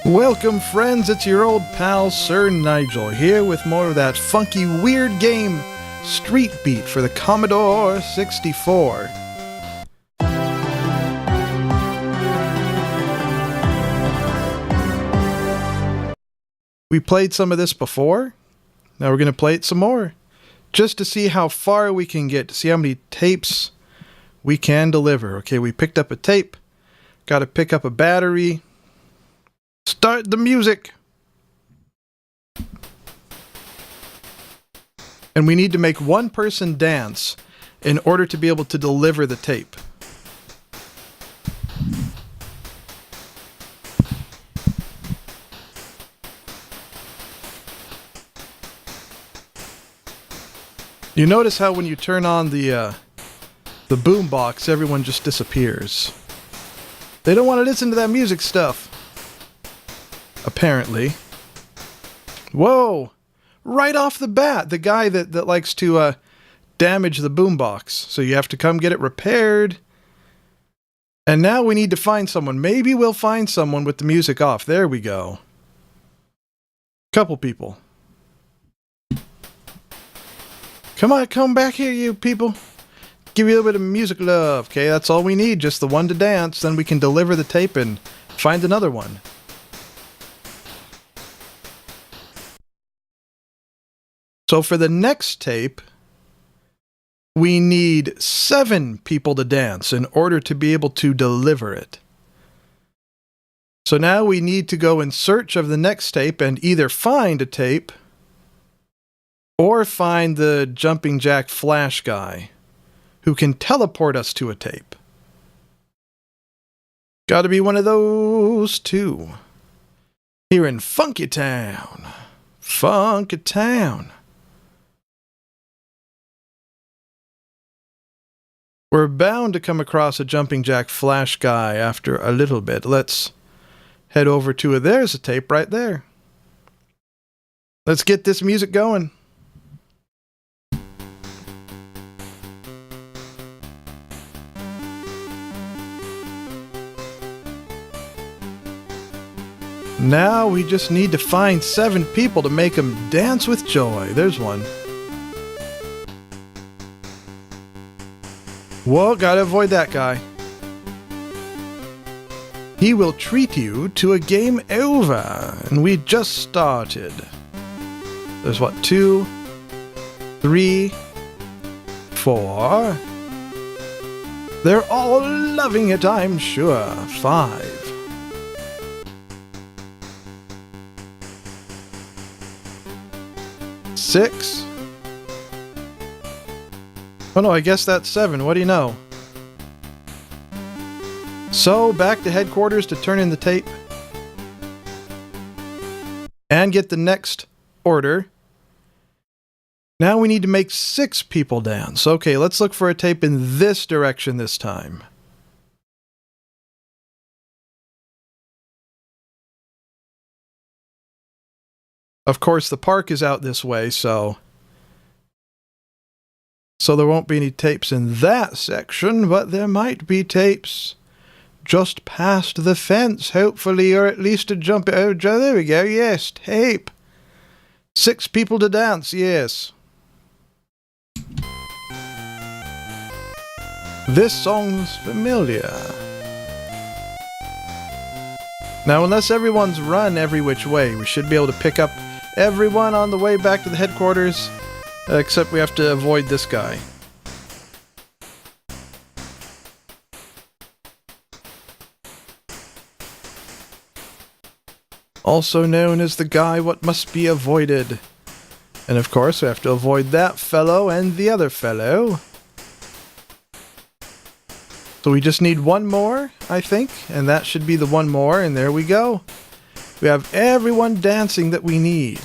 Welcome friends, it's your old pal Sir Nigel here with more of that funky weird game, Street Beat for the Commodore 64. We played some of this before, now we're going to play it some more, just to see how far we can get, to see how many tapes we can deliver. Okay, we picked up a tape, got to pick up a battery. Start the music! And we need to make one person dance in order to be able to deliver the tape. You notice how when you turn on the boom box, everyone just disappears. They don't want to listen to that music stuff. Apparently. Whoa! Right off the bat, the guy that likes to damage the boombox. So you have to come get it repaired. And now we need to find someone. Maybe we'll find someone with the music off. There we go. Couple people. Come on, come back here, you people. Give you a little bit of music love. Okay, that's all we need. Just the one to dance. Then we can deliver the tape and find another one. So for the next tape, we need 7 people to dance in order to be able to deliver it. So now we need to go in search of the next tape and either find a tape or find the jumping jack flash guy who can teleport us to a tape. Gotta be one of those two. Here in Funky Town. Funky Town. We're bound to come across a jumping jack flash guy after a little bit. Let's head over to there's a tape right there. Let's get this music going. Now we just need to find 7 people to make them dance with joy. There's one. Whoa, gotta avoid that guy. He will treat you to a game over. And we just started. There's what, 2, 3, 4. They're all loving it, I'm sure. 5. Six. Oh no, I guess that's 7. What do you know? So, back to headquarters to turn in the tape. And get the next order. Now we need to make 6 people dance. Okay, let's look for a tape in this direction this time. Of course, the park is out this way, so there won't be any tapes in that section, but there might be tapes just past the fence, hopefully, or at least a jump. Oh, there we go. Yes, tape. 6 people to dance, yes. This song's familiar. Now, unless everyone's run every which way, we should be able to pick up everyone on the way back to the headquarters. Except we have to avoid this guy. Also known as the guy what must be avoided. And of course we have to avoid that fellow and the other fellow. So we just need one more, I think. And that should be the one more, and there we go. We have everyone dancing that we need.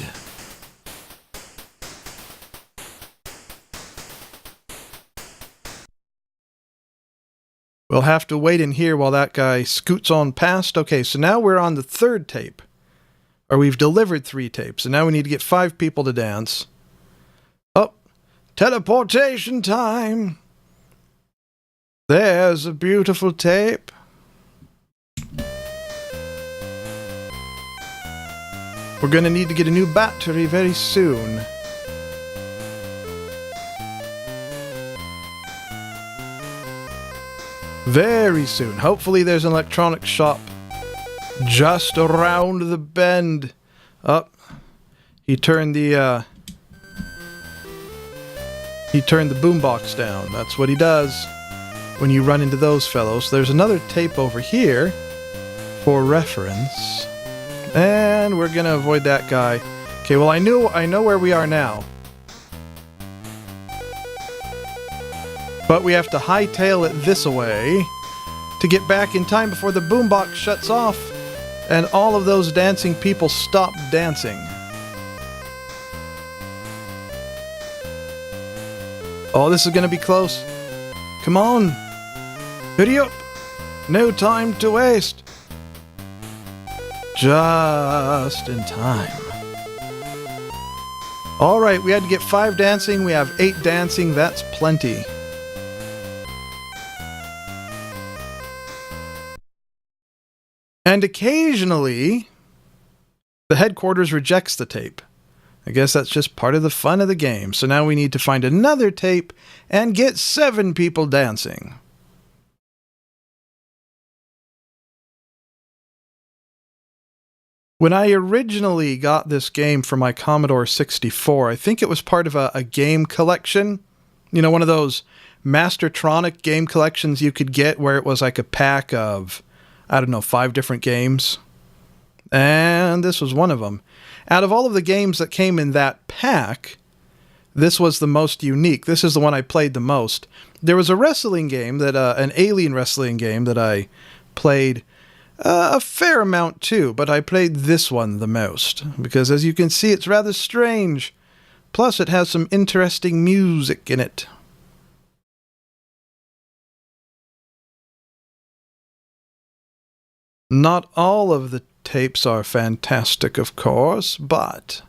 We'll have to wait in here while that guy scoots on past. Okay, so now we're on the 3rd tape. Or we've delivered 3 tapes, and now we need to get 5 people to dance. Oh, teleportation time! There's a beautiful tape. We're going to need to get a new battery very soon. Very soon. Hopefully there's an electronics shop just around the bend. Up. He turned the boombox down. That's what he does when you run into those fellows. There's another tape over here for reference. And we're gonna avoid that guy. Okay, well I know where we are now. But we have to hightail it this way to get back in time before the boombox shuts off and all of those dancing people stop dancing. Oh, this is gonna be close. Come on. Hurry up. No time to waste. Just in time. Alright, we had to get 5 dancing. We have 8 dancing. That's plenty. And occasionally, the headquarters rejects the tape. I guess that's just part of the fun of the game. So now we need to find another tape and get 7 people dancing. When I originally got this game for my Commodore 64, I think it was part of a game collection. You know, one of those Mastertronic game collections you could get where it was like a pack of, I don't know, 5 different games. And this was one of them. Out of all of the games that came in that pack, this was the most unique. This is the one I played the most. There was a wrestling game, that an alien wrestling game that I played a fair amount too, but I played this one the most, because as you can see, it's rather strange. Plus, it has some interesting music in it. Not all of the tapes are fantastic, of course, but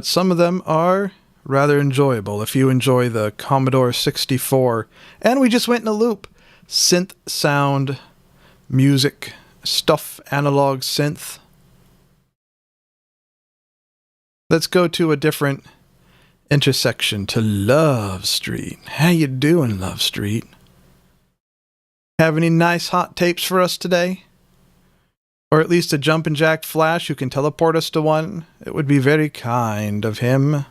some of them are rather enjoyable if you enjoy the Commodore 64. And we just went in a loop. Synth sound, music, stuff, analog synth. Let's go to a different intersection, to Love Street. How you doing, Love Street? Have any nice hot tapes for us today? Or at least a Jumpin' Jack Flash who can teleport us to one? It would be very kind of him.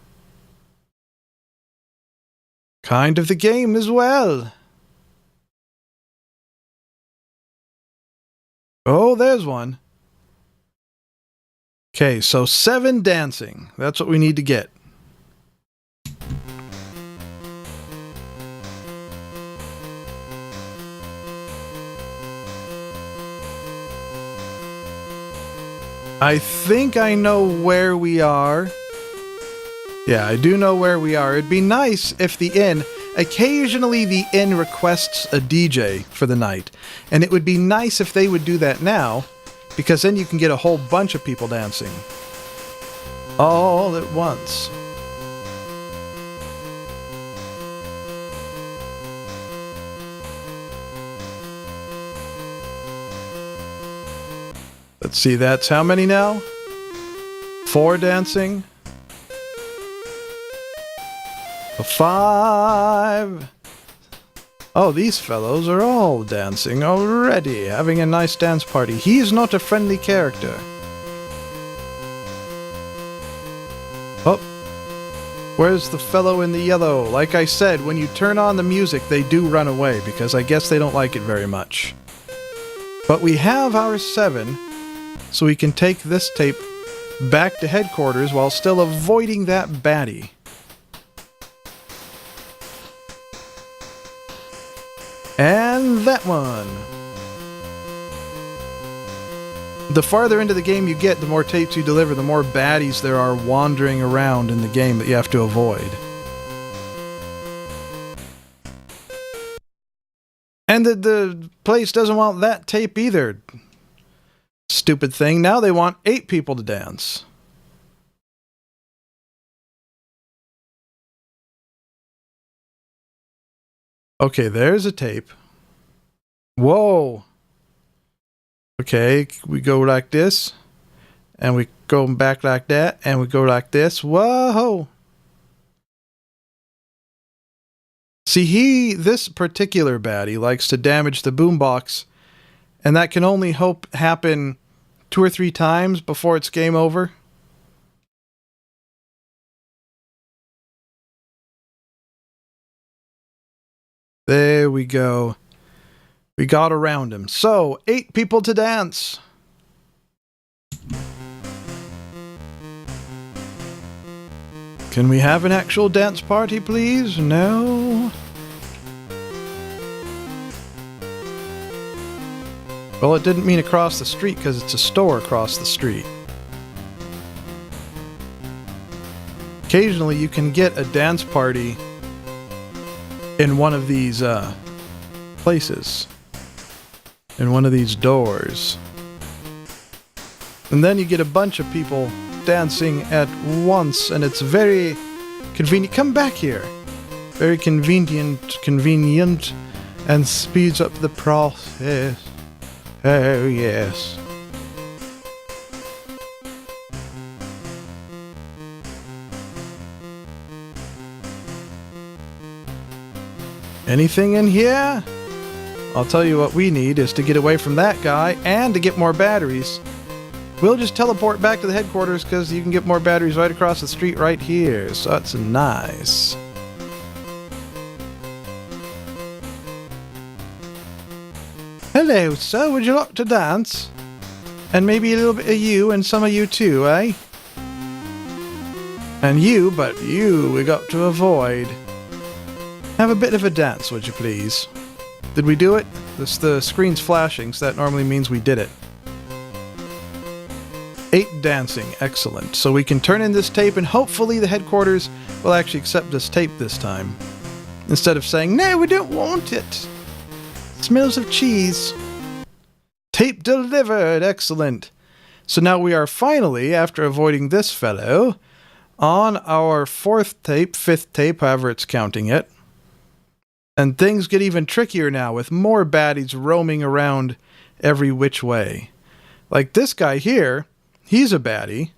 Kind of the game as well. Oh, there's one. Okay, so 7 dancing. That's what we need to get. I think I know where we are. Yeah, I do know where we are. It'd be nice if the inn... Occasionally the inn requests a DJ for the night. And it would be nice if they would do that now, because then you can get a whole bunch of people dancing. All at once. Let's see, that's how many now? 4 dancing. 5. Oh, these fellows are all dancing already, having a nice dance party. He's not a friendly character. Oh, where's the fellow in the yellow? Like I said, when you turn on the music, they do run away, because I guess they don't like it very much. But we have our 7, so we can take this tape back to headquarters while still avoiding that baddie. And that one. The farther into the game you get, the more tapes you deliver, the more baddies there are wandering around in the game that you have to avoid. And the place doesn't want that tape either. Stupid thing. Now they want 8 people to dance. Okay, there's a tape. Whoa. Okay, we go like this. And we go back like that. And we go like this. Whoa! See, this particular baddie likes to damage the boombox. And that can only happen 2 or 3 times before it's game over. There we go. We got around him. So, 8 people to dance. Can we have an actual dance party, please? No. Well, it didn't mean across the street because it's a store across the street. Occasionally, you can get a dance party in one of these places, in one of these doors. And then you get a bunch of people dancing at once, and it's very convenient. Come back here. Very convenient, and speeds up the process. Oh, yes. Anything in here? I'll tell you what we need is to get away from that guy and to get more batteries. We'll just teleport back to the headquarters because you can get more batteries right across the street right here. So that's nice. Hello, sir. Would you like to dance? And maybe a little bit of you and some of you too, eh? And you, but you we got to avoid. Have a bit of a dance, would you please? Did we do it? The screen's flashing, so that normally means we did it. 8 dancing, excellent. So we can turn in this tape and hopefully the headquarters will actually accept this tape this time. Instead of saying, no, we don't want it. It smells of cheese. Tape delivered, excellent. So now we are finally, after avoiding this fellow, on our 4th tape, 5th tape, however it's counting it. And things get even trickier now with more baddies roaming around every which way. Like this guy here, he's a baddie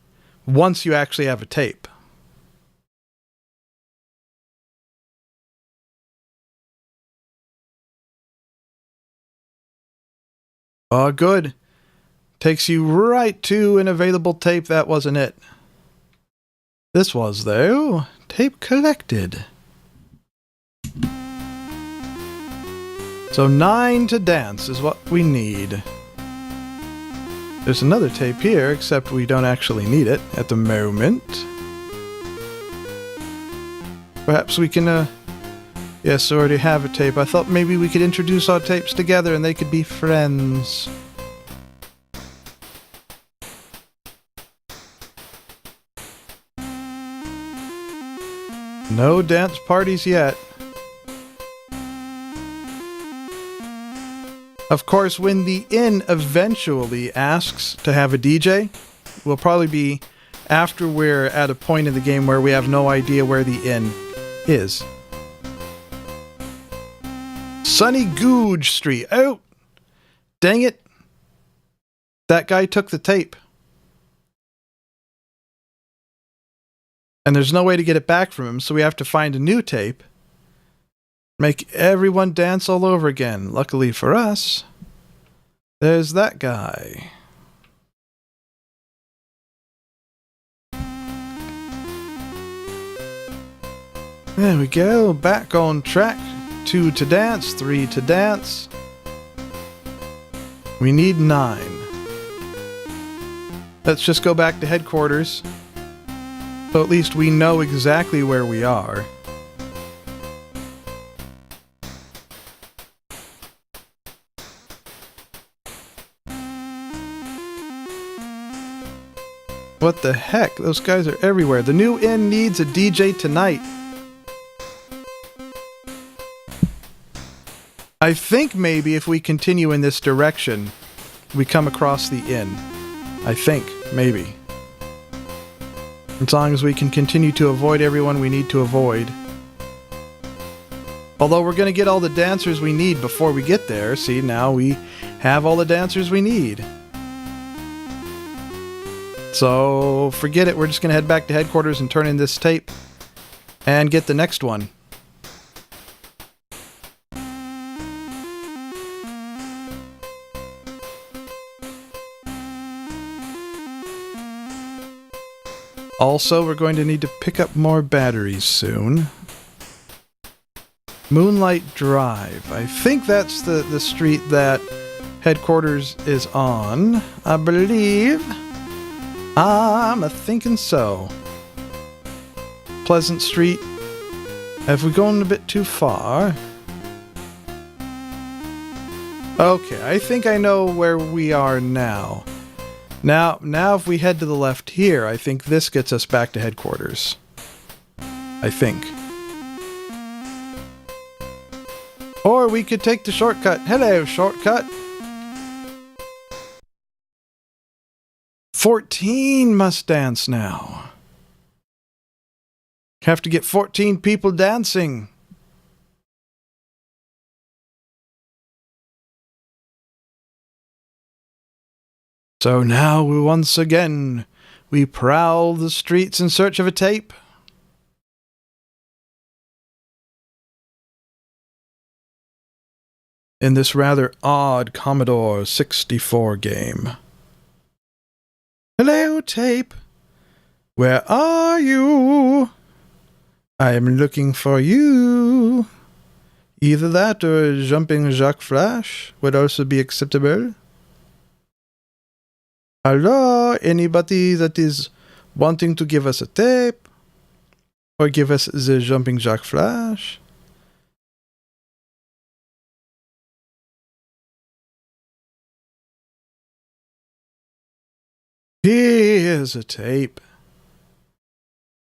once you actually have a tape. Oh, good. Takes you right to an available tape. That wasn't it. This was, though. Tape collected. So 9 to dance is what we need. There's another tape here, except we don't actually need it at the moment. Perhaps we can, yes, already have a tape. I thought maybe we could introduce our tapes together and they could be friends. No dance parties yet. Of course, when the inn eventually asks to have a DJ, will probably be after we're at a point in the game where we have no idea where the inn is. Sunny Googe Street. Oh! Dang it. That guy took the tape. And there's no way to get it back from him, so we have to find a new tape. Make everyone dance all over again. Luckily for us, there's that guy. There we go. Back on track. 2 to dance. 3 to dance. We need 9. Let's just go back to headquarters. So at least we know exactly where we are. What the heck? Those guys are everywhere. The new inn needs a DJ tonight. I think maybe if we continue in this direction, we come across the inn. I think, maybe. As long as we can continue to avoid everyone we need to avoid. Although we're going to get all the dancers we need before we get there. See, now we have all the dancers we need. So forget it, we're just going to head back to headquarters and turn in this tape and get the next one. Also, we're going to need to pick up more batteries soon. Moonlight Drive. I think that's the street that headquarters is on. I believe. I'm a-thinking so. Pleasant Street. Have we gone a bit too far? Okay, I think I know where we are now. Now if we head to the left here, I think this gets us back to headquarters. I think. Or we could take the shortcut. Hello, shortcut. 14 must dance now. Have to get 14 people dancing. So now once again, we prowl the streets in search of a tape. In this rather odd Commodore 64 game. Hello, tape. Where are you? I am looking for you. Either that or Jumping Jacques Flash would also be acceptable. Hello, anybody that is wanting to give us a tape? Or give us the Jumping Jacques Flash? Here's a tape.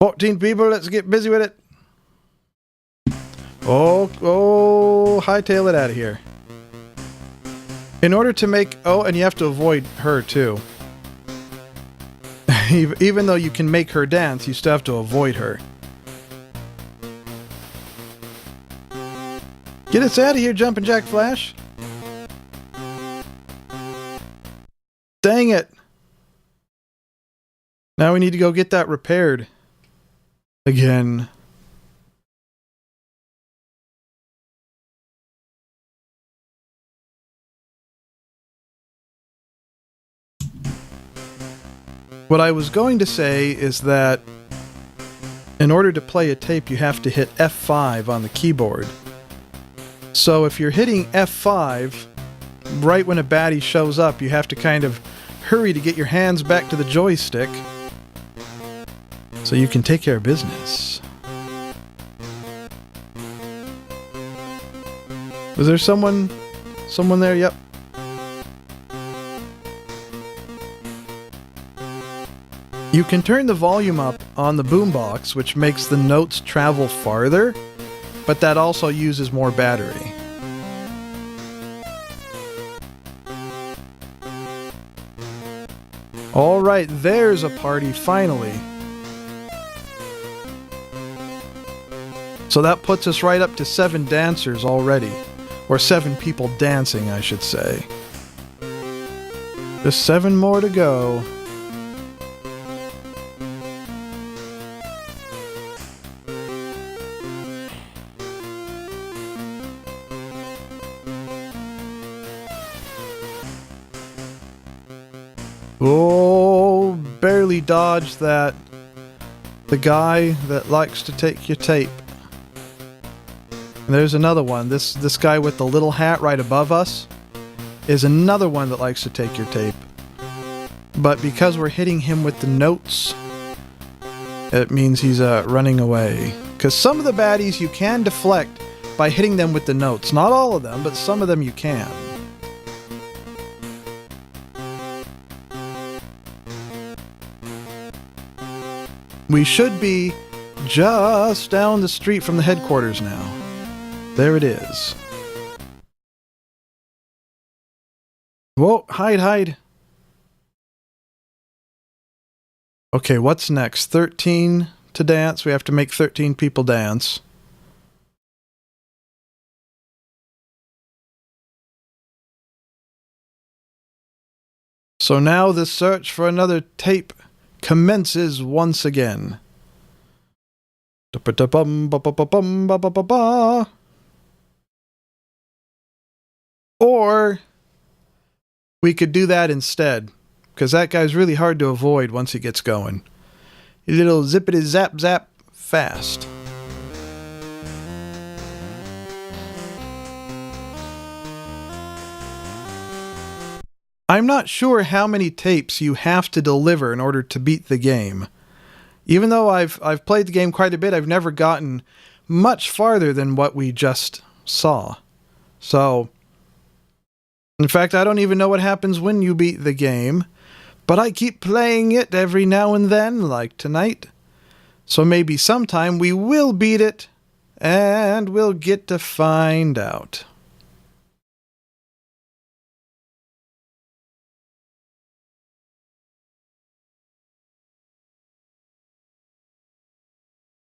14 people, let's get busy with it. Oh, hightail it out of here. In order to make... Oh, and you have to avoid her, too. Even though you can make her dance, you still have to avoid her. Get us out of here, Jumpin' Jack Flash. Dang it. Now we need to go get that repaired. Again. What I was going to say is that in order to play a tape, you have to hit F5 on the keyboard. So if you're hitting F5, right when a baddie shows up, you have to kind of hurry to get your hands back to the joystick so you can take care of business. Was there someone there? Yep. You can turn the volume up on the boombox, which makes the notes travel farther, but that also uses more battery. Alright, there's a party finally. So that puts us right up to 7 dancers already. Or 7 people dancing, I should say. Just 7 more to go. Oh, barely dodged that. The guy that likes to take your tape. And there's another one. This guy with the little hat right above us is another one that likes to take your tape. But because we're hitting him with the notes, it means he's running away. Because some of the baddies you can deflect by hitting them with the notes. Not all of them, but some of them you can. We should be just down the street from the headquarters now. There it is. Whoa, hide. Okay, what's next? 13 to dance. We have to make 13 people dance. So now the search for another tape commences once again. Or we could do that instead, because that guy's really hard to avoid once he gets going. A little zippity zap zap fast. I'm not sure how many tapes you have to deliver in order to beat the game. Even though I've played the game quite a bit, I've never gotten much farther than what we just saw. So, in fact, I don't even know what happens when you beat the game, but I keep playing it every now and then, like tonight. So maybe sometime we will beat it, and we'll get to find out.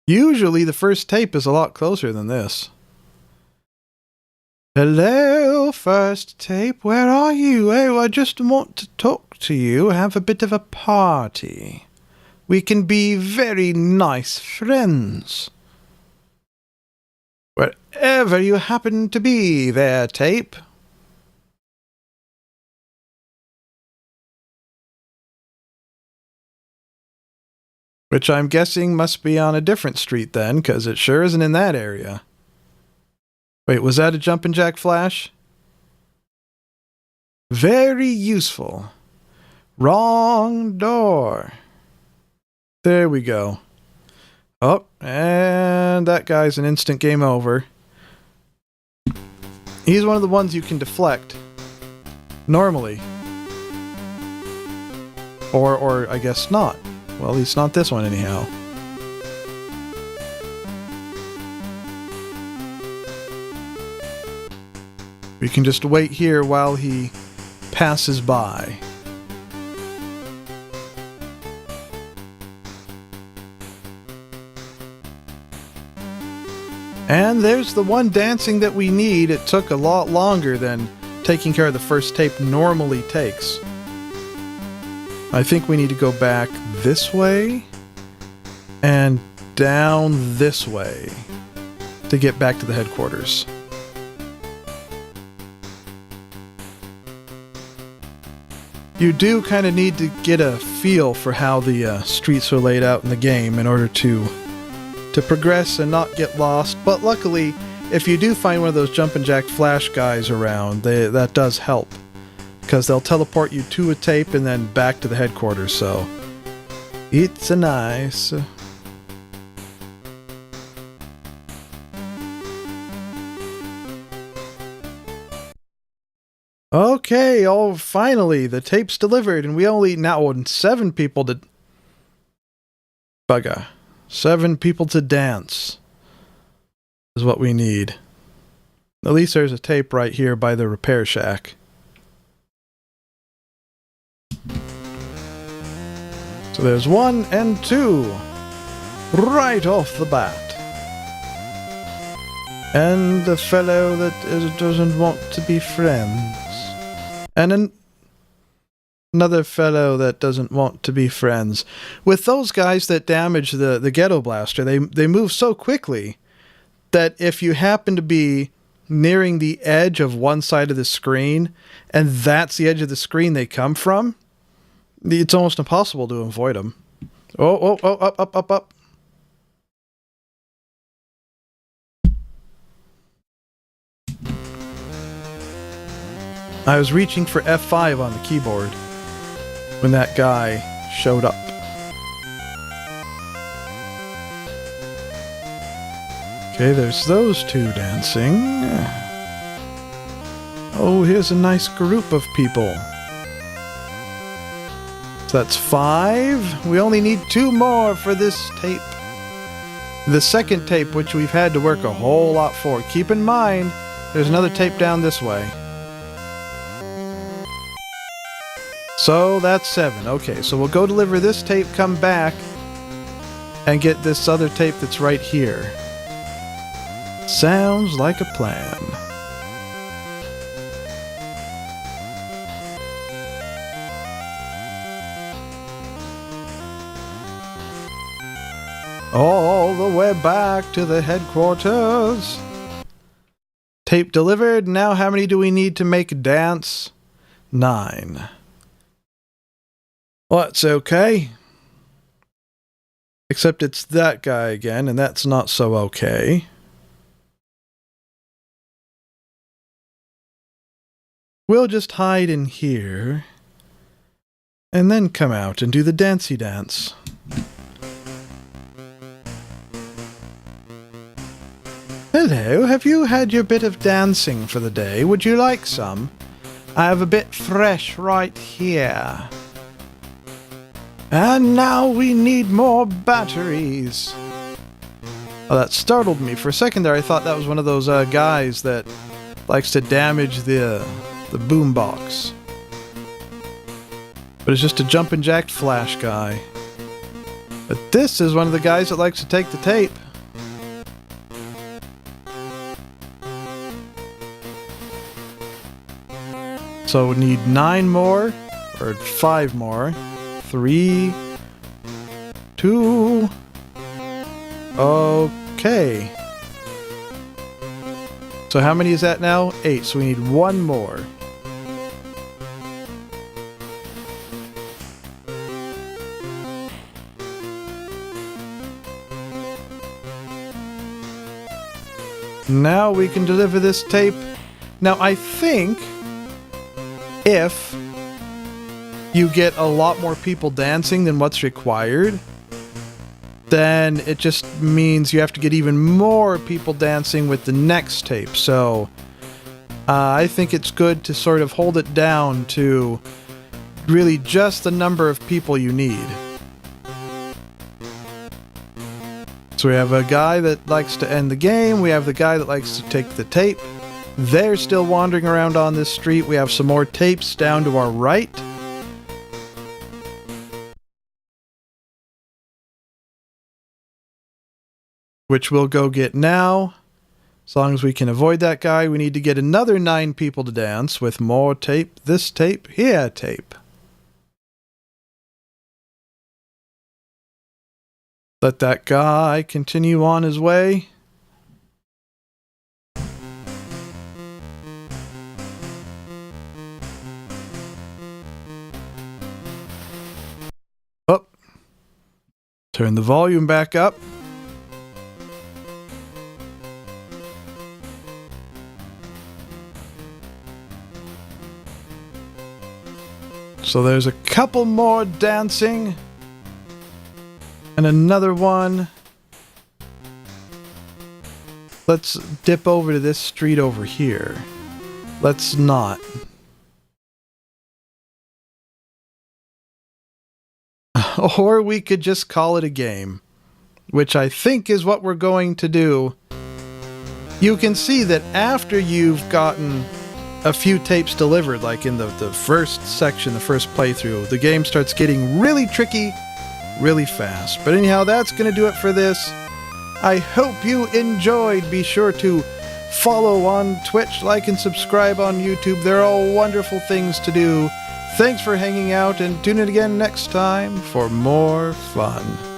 Usually the first tape is a lot closer than this. Hello, first tape, where are you? Oh, I just want to talk to you, have a bit of a party. We can be very nice friends. Wherever you happen to be there, tape. Which I'm guessing must be on a different street then, because it sure isn't in that area. Wait, was that a jumpin' jack flash? Very useful. Wrong door. There we go. Oh, and that guy's an instant game over. He's one of the ones you can deflect. Normally. Or I guess not. Well, at least not this one anyhow. We can just wait here while he passes by. And there's the one dancing that we need. It took a lot longer than taking care of the first tape normally takes. I think we need to go back this way and down this way to get back to the headquarters. You do kind of need to get a feel for how the streets are laid out in the game in order to progress and not get lost. But luckily, if you do find one of those jumpin' jack flash guys around, that does help. Because they'll teleport you to a tape and then back to the headquarters, so it's a nice. Okay, finally, the tape's delivered, and we only now want 7 people to... Bugger. 7 people to dance is what we need. At least there's a tape right here by the repair shack. So there's 1 and 2 right off the bat. And the fellow that doesn't want to be friends. And another fellow that doesn't want to be friends. With those guys that damage the ghetto blaster, they move so quickly that if you happen to be nearing the edge of one side of the screen, and that's the edge of the screen they come from, it's almost impossible to avoid them. Oh, up. I was reaching for F5 on the keyboard when that guy showed up. Okay, there's those 2 dancing. Oh, here's a nice group of people. So that's 5. We only need 2 more for this tape. The second tape, which we've had to work a whole lot for. Keep in mind, there's another tape down this way. So that's 7. Okay, so we'll go deliver this tape, come back, and get this other tape that's right here. Sounds like a plan. All the way back to the headquarters. Tape delivered. Now how many do we need to make a dance? 9. Well, that's okay. Except it's that guy again, and that's not so okay. We'll just hide in here, and then come out and do the dancey dance. Hello, have you had your bit of dancing for the day? Would you like some? I have a bit fresh right here. And now we need more batteries. Oh, that startled me. For a second there, I thought that was one of those guys that likes to damage the boombox. But it's just a jumpin' jacked flash guy. But this is one of the guys that likes to take the tape. So we need 9 more, or 5 more. 3, 2, okay. So how many is that now? 8, so we need 1 more. Now we can deliver this tape. Now I think if you get a lot more people dancing than what's required, then it just means you have to get even more people dancing with the next tape. So I think it's good to sort of hold it down to really just the number of people you need. So we have a guy that likes to end the game, we have the guy that likes to take the tape. They're still wandering around on this street. We have some more tapes down to our right. Which we'll go get now. As long as we can avoid that guy, we need to get another 9 people to dance with more tape. This tape, here tape. Let that guy continue on his way. Oh. Turn the volume back up. So there's a couple more dancing. And another one. Let's dip over to this street over here. Let's not. Or we could just call it a game, which I think is what we're going to do. You can see that after you've gotten a few tapes delivered, like in the first section, the first playthrough, the game starts getting really tricky really fast. But anyhow, that's going to do it for this. I hope you enjoyed. Be sure to follow on Twitch, like and subscribe on YouTube. They're all wonderful things to do. Thanks for hanging out, and tune in again next time for more fun.